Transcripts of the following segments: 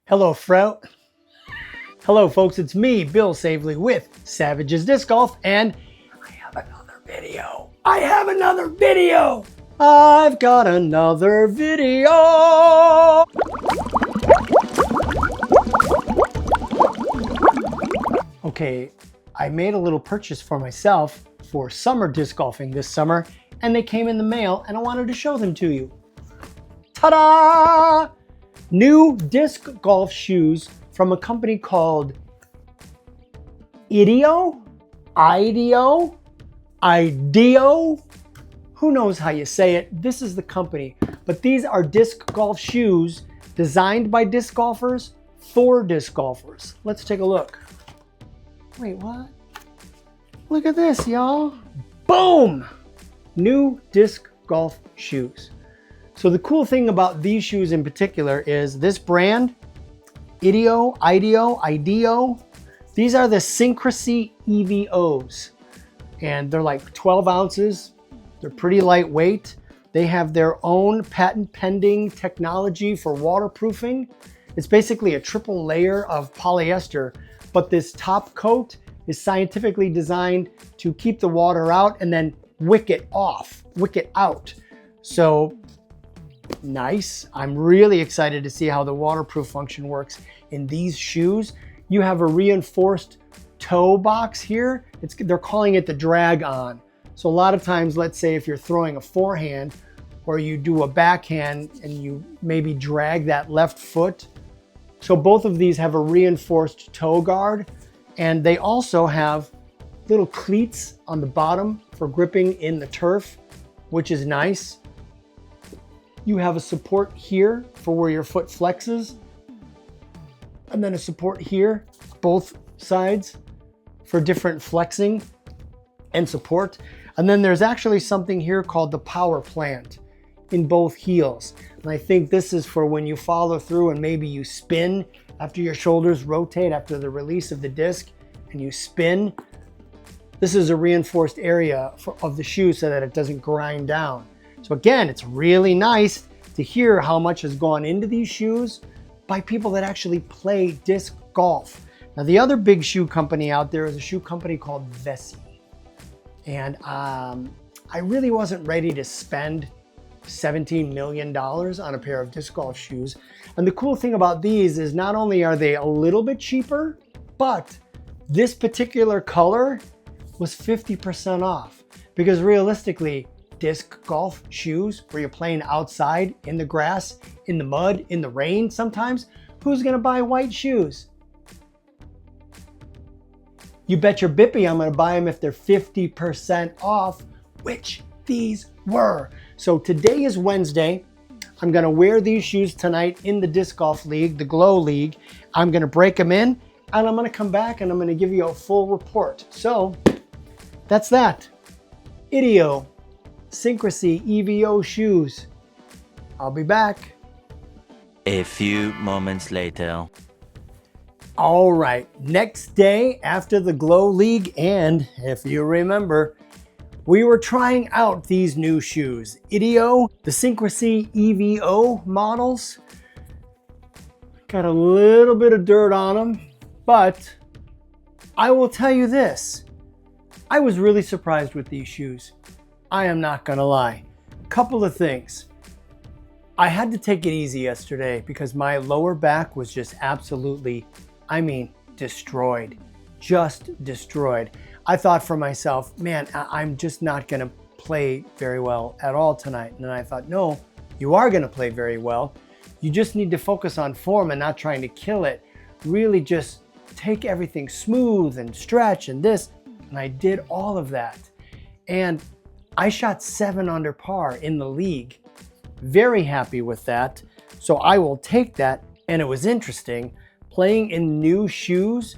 Hello, Fro. Hello, folks. It's me, Bill Savely, with Savage's Disc Golf, and I have another video. I've got another video. Okay, I made a little purchase for myself for summer disc golfing this summer, and they came in the mail, and I wanted to show them to you. Ta-da! New disc golf shoes from a company called Idio? Idio? Who knows how you say it? This is the company. But these are disc golf shoes designed by disc golfers for disc golfers. Let's take a look. Wait, what? Look at this, y'all. Boom! New disc golf shoes. So the cool thing about these shoes in particular is this brand, Idio, these are the Syncrasy EVOs. And they're like 12 ounces. They're pretty lightweight. They have their own patent pending technology for waterproofing. It's basically a triple layer of polyester, but this top coat is scientifically designed to keep the water out and then wick it out. So nice. I'm really excited to see how the waterproof function works in these shoes. You have a reinforced toe box here. They're calling it the drag on. So a lot of times, let's say if you're throwing a forehand or you do a backhand and you maybe drag that left foot. So both of these have a reinforced toe guard, and they also have little cleats on the bottom for gripping in the turf, which is nice. You have a support here for where your foot flexes, and then a support here, both sides for different flexing and support. And then there's actually something here called the power plant in both heels. And I think this is for when you follow through and maybe you spin after your shoulders rotate after the release of the disc and you spin. This is a reinforced area of the shoe so that it doesn't grind down. So again, it's really nice to hear how much has gone into these shoes by people that actually play disc golf. Now, the other big shoe company out there is a shoe company called Vessi. And I really wasn't ready to spend $17 million on a pair of disc golf shoes. And the cool thing about these is not only are they a little bit cheaper, but this particular color was 50% off. Because realistically, disc golf shoes where you're playing outside in the grass, in the mud, in the rain sometimes, who's gonna buy white shoes? You bet your bippy I'm gonna buy them if they're 50% off, which these were. So today is Wednesday. I'm gonna wear these shoes tonight in the disc golf league, the Glow League. I'm gonna break them in and I'm gonna come back and I'm gonna give you a full report. So that's that. Idio Syncrasy EVO shoes. I'll be back. A few moments later. All right, next day after the Glow League, and if you remember, we were trying out these new shoes. Idio, the Syncrasy EVO models. Got a little bit of dirt on them, but I will tell you this. I was really surprised with these shoes. I am not gonna lie. Couple of things. I had to take it easy yesterday because my lower back was just absolutely, destroyed. Just destroyed. I thought for myself, man, I'm just not gonna play very well at all tonight. And then I thought, no, you are gonna play very well. You just need to focus on form and not trying to kill it. Really just take everything smooth and stretch and this. And I did all of that. And I shot 7 under par in the league. Very happy with that. So I will take that. And it was interesting playing in new shoes.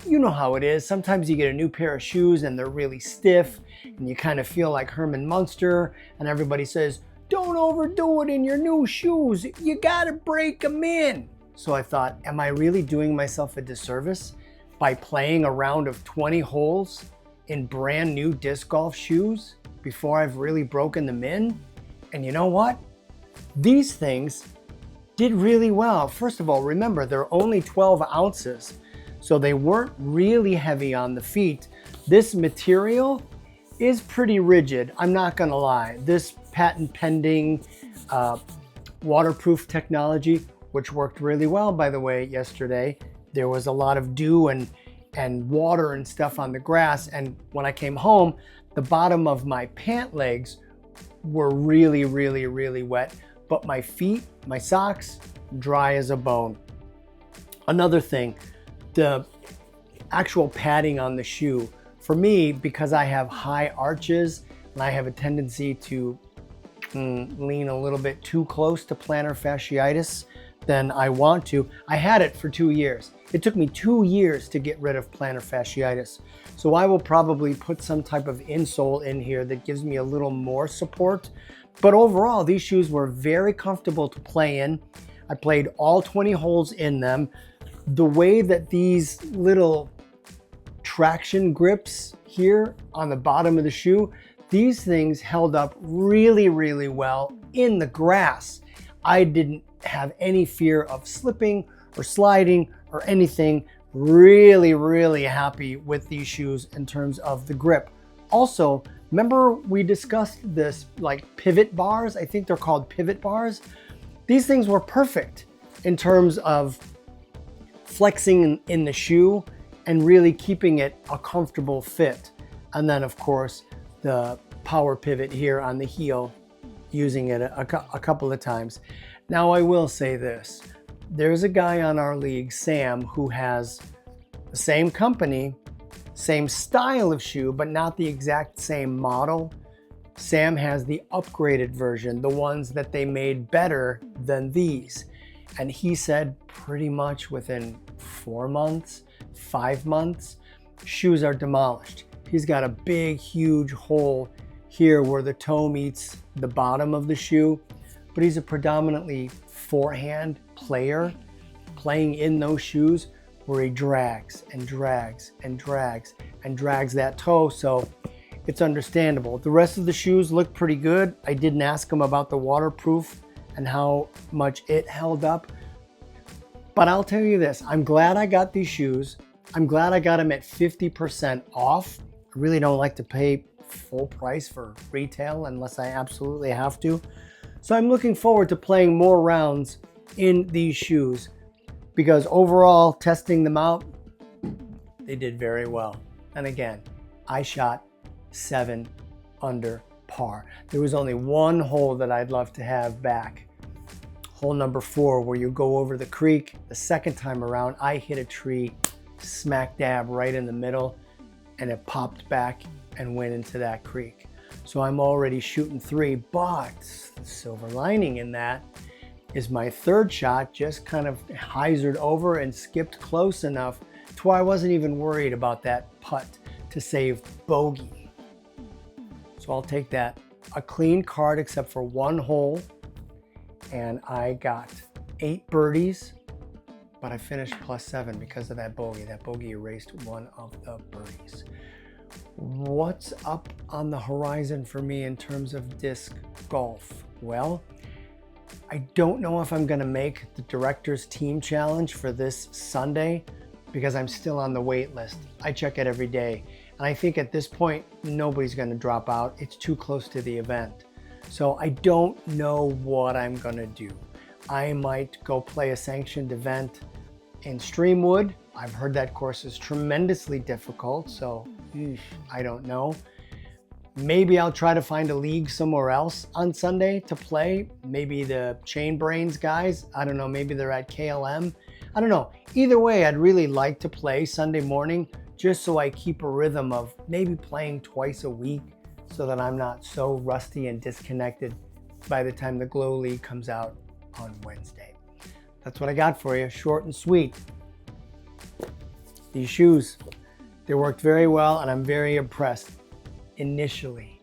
You know how it is. Sometimes you get a new pair of shoes and they're really stiff and you kind of feel like Herman Munster and everybody says, don't overdo it in your new shoes. You gotta break them in. So I thought, am I really doing myself a disservice by playing a round of 20 holes in brand new disc golf shoes before I've really broken them in? And you know what? These things did really well. First of all, remember, they're only 12 ounces, so they weren't really heavy on the feet. This material is pretty rigid, I'm not gonna lie. This patent pending waterproof technology, which worked really well, by the way, yesterday. There was a lot of dew and water and stuff on the grass, and when I came home, the bottom of my pant legs were really, really, really wet, but my feet, my socks, dry as a bone. Another thing, the actual padding on the shoe. For me, because I have high arches and I have a tendency to lean a little bit too close to plantar fasciitis than I want to. I had it for 2 years. It took me 2 years to get rid of plantar fasciitis. So I will probably put some type of insole in here that gives me a little more support. But overall, these shoes were very comfortable to play in. I played all 20 holes in them. The way that these little traction grips here on the bottom of the shoe, these things held up really, really well in the grass. I didn't have any fear of slipping or sliding or anything. Really, really happy with these shoes in terms of the grip. Also, remember we discussed this like pivot bars? I think they're called pivot bars. These things were perfect in terms of flexing in the shoe and really keeping it a comfortable fit. And then of course, the power pivot here on the heel, using it a couple of times. Now I will say this, there's a guy on our league, Sam, who has the same company, same style of shoe, but not the exact same model. Sam has the upgraded version, the ones that they made better than these. And he said pretty much within 4 months, 5 months, shoes are demolished. He's got a big, huge hole here where the toe meets the bottom of the shoe, but he's a predominantly forehand player, playing in those shoes where he drags and drags and drags and drags that toe, so it's understandable. The rest of the shoes look pretty good. I didn't ask him about the waterproof and how much it held up, but I'll tell you this, I'm glad I got these shoes. I'm glad I got them at 50% off. I really don't like to pay full price for retail unless I absolutely have to. So I'm looking forward to playing more rounds in these shoes because overall, testing them out, they did very well. And again, I shot 7 under par. There was only one hole that I'd love to have back. Hole number 4, where you go over the creek. The second time around, I hit a tree smack dab right in the middle and it popped back and went into that creek. So I'm already shooting 3, but the silver lining in that is my third shot just kind of hyzered over and skipped close enough to where I wasn't even worried about that putt to save bogey. So I'll take that. A clean card except for 1 hole, and I got 8 birdies, but I finished +7 because of that bogey. That bogey erased one of the birdies. What's up on the horizon for me in terms of disc golf? Well, I don't know if I'm gonna make the Directors Team Challenge for this Sunday because I'm still on the wait list. I check it every day. And I think at this point, nobody's gonna drop out. It's too close to the event. So I don't know what I'm gonna do. I might go play a sanctioned event in Streamwood. I've heard that course is tremendously difficult, so I don't know. Maybe I'll try to find a league somewhere else on Sunday to play. Maybe the Chain Brains guys, I don't know, maybe they're at KLM. I don't know. Either way, I'd really like to play Sunday morning just so I keep a rhythm of maybe playing twice a week so that I'm not so rusty and disconnected by the time the Glow League comes out on Wednesday. That's what I got for you, short and sweet. These shoes, they worked very well and I'm very impressed initially,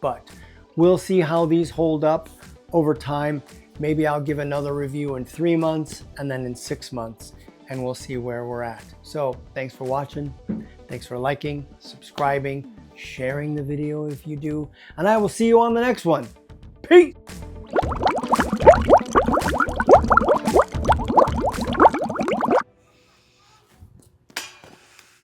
but we'll see how these hold up over time. Maybe I'll give another review in 3 months and then in 6 months, and we'll see where we're at. So thanks for watching. Thanks for liking, subscribing, sharing the video if you do, and I will see you on the next one. Peace.